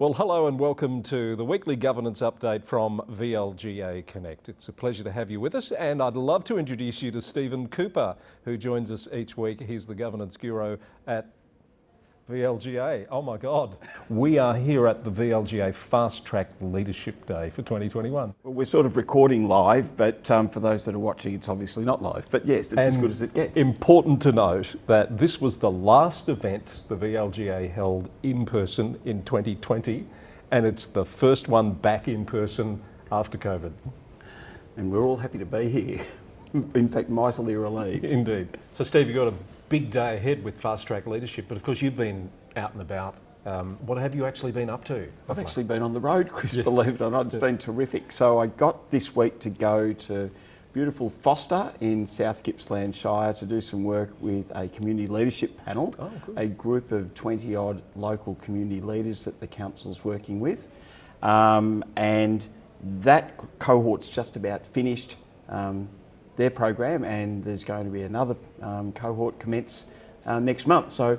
Well, hello and welcome to the weekly governance update from VLGA Connect. It's a pleasure to have you with us, and I'd love to introduce you to Stephen Cooper, who joins us each week. He's the Governance Guru at VLGA. Oh my God. We are here at the VLGA FastTrack Leadership Day for 2021. Well, we're sort of recording live, but for those that are watching, it's obviously not live. But yes, it's as good as it gets. Important to note that this was the last event the VLGA held in person in 2020, and it's the first one back in person after COVID. And we're all happy to be here. In fact, mightily relieved. Indeed. So Steve, you've got a big day ahead with FastTrack Leadership, but of course you've been out and about. What have you actually been up to? I've actually been on the road, Chris, Yes. believe it or not. It's been terrific. So I got this week to go to beautiful Foster in South Gippsland Shire to do some work with a community leadership panel, a group of 20-odd local community leaders that the council's working with. And that cohort's just about finished their program, and there's going to be another cohort commence next month. So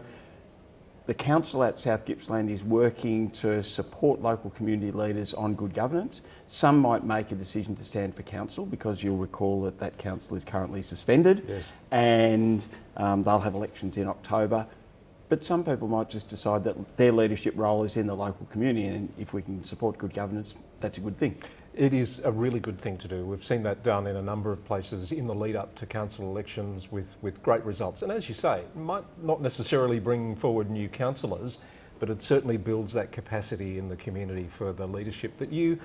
the council at South Gippsland is working to support local community leaders on good governance. Some might make a decision to stand for council because you'll recall that that council is currently suspended. Yes. And they'll have elections in October. But some people might just decide that their leadership role is in the local community, and if we can support good governance, that's a good thing. It is a really good thing to do. We've seen that done in a number of places in the lead up to council elections with great results. And as you say, it might not necessarily bring forward new councillors, but it certainly builds that capacity in the community for the leadership that you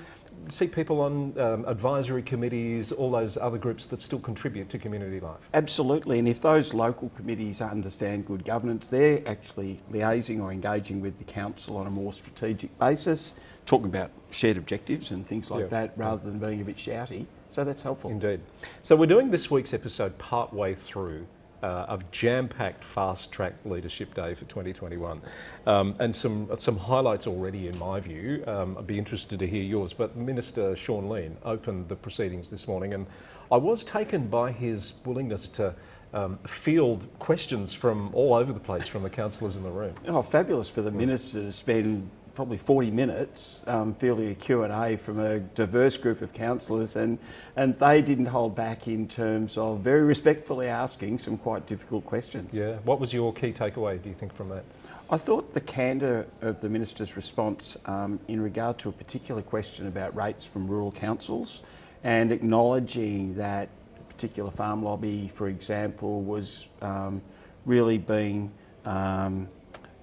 see people on advisory committees, all those other groups that still contribute to community life. Absolutely, and if those local committees understand good governance, they're actually liaising or engaging with the council on a more strategic basis, talking about shared objectives and things like that, rather than being a bit shouty. So that's helpful. Indeed. So we're doing this week's episode part-way through of jam-packed fast-track leadership day for 2021, and some highlights already in my view. I'd be interested to hear yours, but Minister Sean Lean opened the proceedings this morning, and I was taken by his willingness to field questions from all over the place from the councillors in the room. Oh, fabulous for the minister to spend probably 40 minutes fielding a Q&A from a diverse group of councillors, and they didn't hold back in terms of very respectfully asking some quite difficult questions. Yeah. What was your key takeaway, do you think, from that? I thought the candour of the minister's response in regard to a particular question about rates from rural councils, and acknowledging that a particular farm lobby, for example, was really being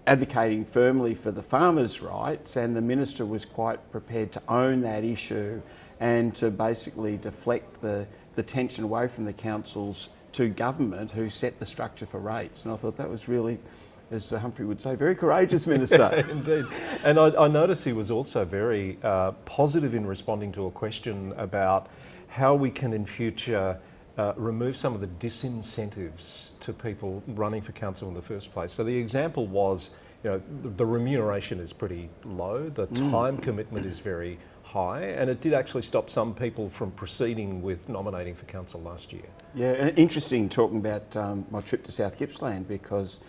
advocating firmly for the farmers' rights, and the minister was quite prepared to own that issue and to basically deflect the tension away from the councils to government, who set the structure for rates. And I thought that was really, as Humphrey would say, very courageous, Minister. Indeed. And I noticed he was also very positive in responding to a question about how we can in future remove some of the disincentives to people running for council in the first place. So the example was, the remuneration is pretty low, the time commitment is very high, and it did actually stop some people from proceeding with nominating for council last year. Yeah, and interesting talking about my trip to South Gippsland, because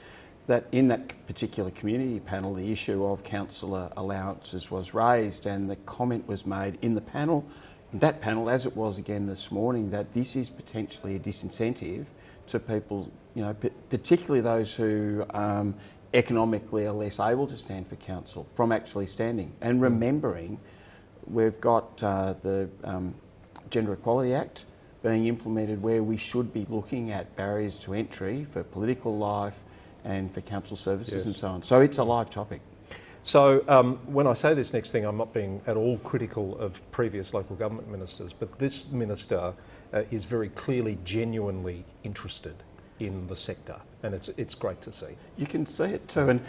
that in that particular community panel, the issue of councillor allowances was raised, and the comment was made in the panel, that panel, as it was again this morning, that this is potentially a disincentive to people, particularly those who economically are less able to stand for council, from actually standing. And remembering, we've got the Gender Equality Act being implemented, where we should be looking at barriers to entry for political life and for council services and so on. So it's a live topic. So when I say this next thing, I'm not being at all critical of previous local government ministers, but this minister is very clearly, genuinely interested in the sector, and it's great to see. You can see it too, and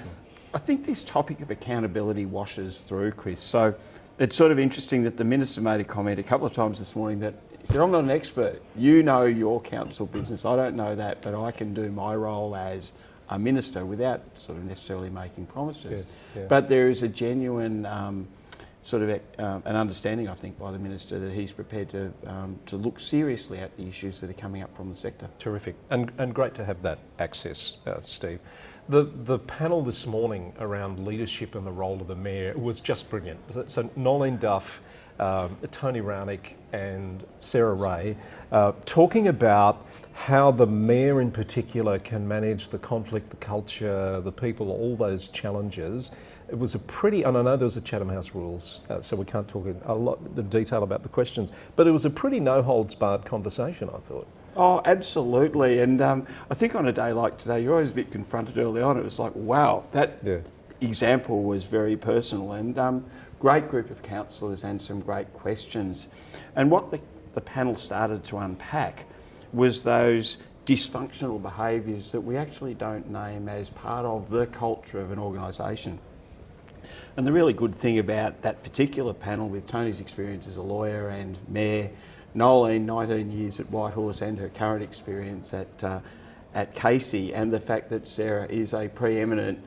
I think this topic of accountability washes through, Chris. So it's sort of interesting that the minister made a comment a couple of times this morning that he said, "I'm not an expert. You know your council business. I don't know that, but I can do my role as a minister without sort of necessarily making promises." Yeah. But there is a genuine sort of an understanding, I think, by the Minister that he's prepared to look seriously at the issues that are coming up from the sector. Terrific. And great to have that access, Steve. The panel this morning around leadership and the role of the Mayor was just brilliant. So Nolene Duff, Tony Rownick and Sarah Ray talking about how the Mayor in particular can manage the conflict, the culture, the people, all those challenges. It was a pretty, and I know there was a Chatham House rules, so we can't talk in a lot of detail about the questions, but it was a pretty no-holds-barred conversation, I thought. Oh, absolutely. And I think on a day like today, you're always a bit confronted early on. It was like, wow, that example was very personal, and great group of councillors and some great questions. And what the panel started to unpack was those dysfunctional behaviours that we actually don't name as part of the culture of an organisation. And the really good thing about that particular panel, with Tony's experience as a lawyer and Mayor, Nolene, 19 years at Whitehorse, and her current experience at Casey, and the fact that Sarah is a preeminent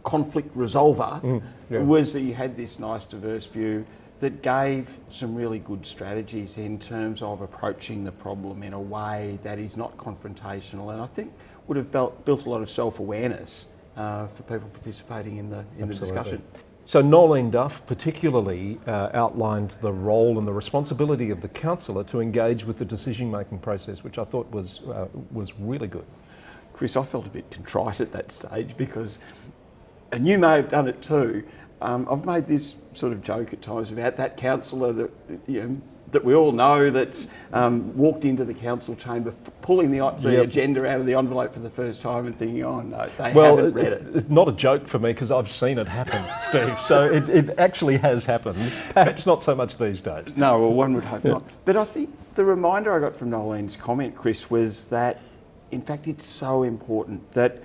conflict resolver, was that you had this nice diverse view that gave some really good strategies in terms of approaching the problem in a way that is not confrontational, and I think would have built a lot of self-awareness for people participating in the discussion. So Nolene Duff particularly outlined the role and the responsibility of the councillor to engage with the decision-making process, which I thought was really good. Chris, I felt a bit contrite at that stage because, and you may have done it too, I've made this sort of joke at times about that councillor that, that we all know that's walked into the council chamber pulling the agenda out of the envelope for the first time and thinking, oh no, they haven't read it. It's not a joke for me because I've seen it happen, Steve. So it actually has happened. Perhaps not so much these days. No, well, one would hope not. But I think the reminder I got from Nolene's comment, Chris, was that in fact it's so important that,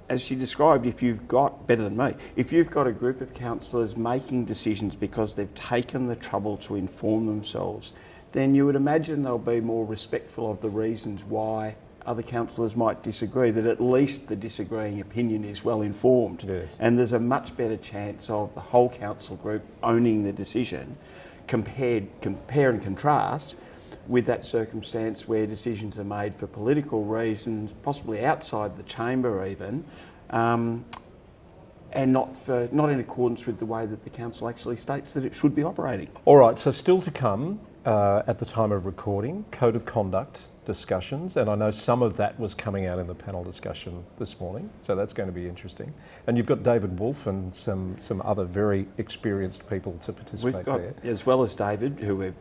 as she described, if you've got a group of councillors making decisions because they've taken the trouble to inform themselves, then you would imagine they'll be more respectful of the reasons why other councillors might disagree, that at least the disagreeing opinion is well informed. Yes. And there's a much better chance of the whole council group owning the decision, compare and contrast with that circumstance where decisions are made for political reasons, possibly outside the chamber even, and not in accordance with the way that the council actually states that it should be operating. All right, so still to come at the time of recording, code of conduct discussions, and I know some of that was coming out in the panel discussion this morning, so that's going to be interesting. And you've got David Wolfe and some other very experienced people to participate We've got, there. as well as David, who we're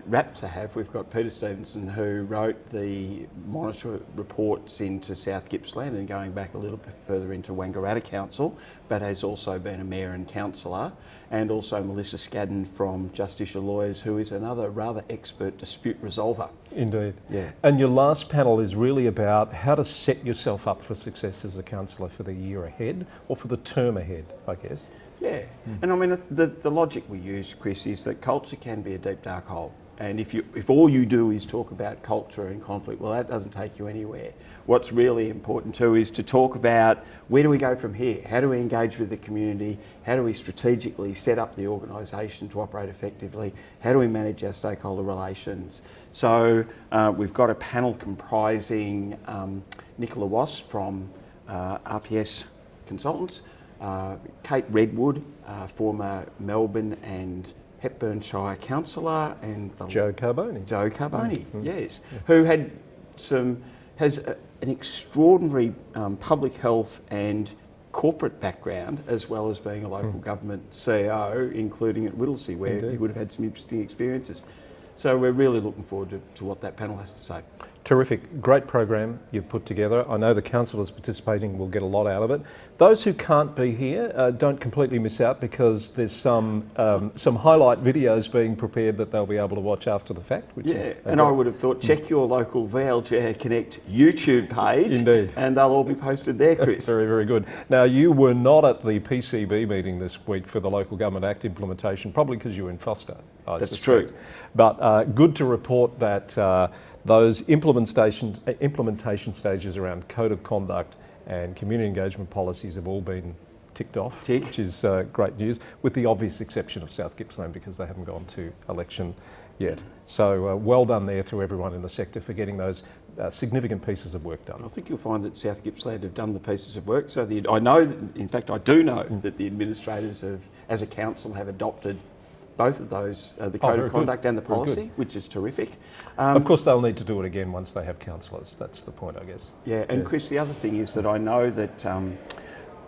rapt to have, we've got Peter Stevenson, who wrote the monitor reports into South Gippsland and going back a little bit further into Wangaratta Council, but has also been a mayor and councillor, and also Melissa Scadden from Justicia Lawyers, who is another rather expert dispute resolver. Indeed. Yeah. And your last panel is really about how to set yourself up for success as a councillor for the year ahead, or for the term ahead, I guess. Yeah, and I mean, the logic we use, Chris, is that culture can be a deep, dark hole. And if all you do is talk about culture and conflict, well, that doesn't take you anywhere. What's really important too is to talk about where do we go from here? How do we engage with the community? How do we strategically set up the organisation to operate effectively? How do we manage our stakeholder relations? So we've got a panel comprising Nicola Wass from RPS Consultants, Kate Redwood, former Melbourne and Hepburn-Shire councillor, and Joe Carboni. Yes, who has an extraordinary public health and corporate background, as well as being a local government CEO, including at Whittlesea, where he would have had some interesting experiences. So we're really looking forward to what that panel has to say. Terrific. Great program you've put together. I know the councillors participating will get a lot out of it. Those who can't be here, don't completely miss out, because there's some highlight videos being prepared that they'll be able to watch after the fact. Which is and I would have thought, check your local VLGA Connect YouTube page. Indeed. And they'll all be posted there, Chris. Very, very good. Now, you were not at the PCB meeting this week for the Local Government Act implementation, probably because you were in Foster. That's true. But good to report that those implementation stages around code of conduct and community engagement policies have all been ticked off, Tick. which is great news, with the obvious exception of South Gippsland because they haven't gone to election yet. So well done there to everyone in the sector for getting those significant pieces of work done. I think you'll find that South Gippsland have done the pieces of work. So I know, in fact, I do know that the administrators as a council, have adopted both of those, the code of conduct and the policy, which is terrific. Of course, they'll need to do it again once they have councillors. That's the point, I guess. Yeah, and Chris, the other thing is that I know that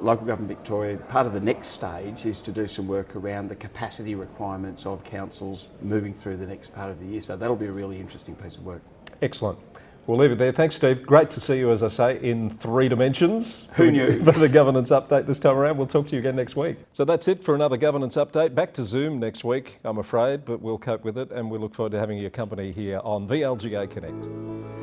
Local Government Victoria, part of the next stage is to do some work around the capacity requirements of councils moving through the next part of the year. So that'll be a really interesting piece of work. Excellent. We'll leave it there. Thanks, Steve. Great to see you, as I say, in 3 dimensions. Who knew? For the governance update this time around. We'll talk to you again next week. So that's it for another governance update. Back to Zoom next week, I'm afraid, but we'll cope with it, and we look forward to having your company here on VLGA Connect.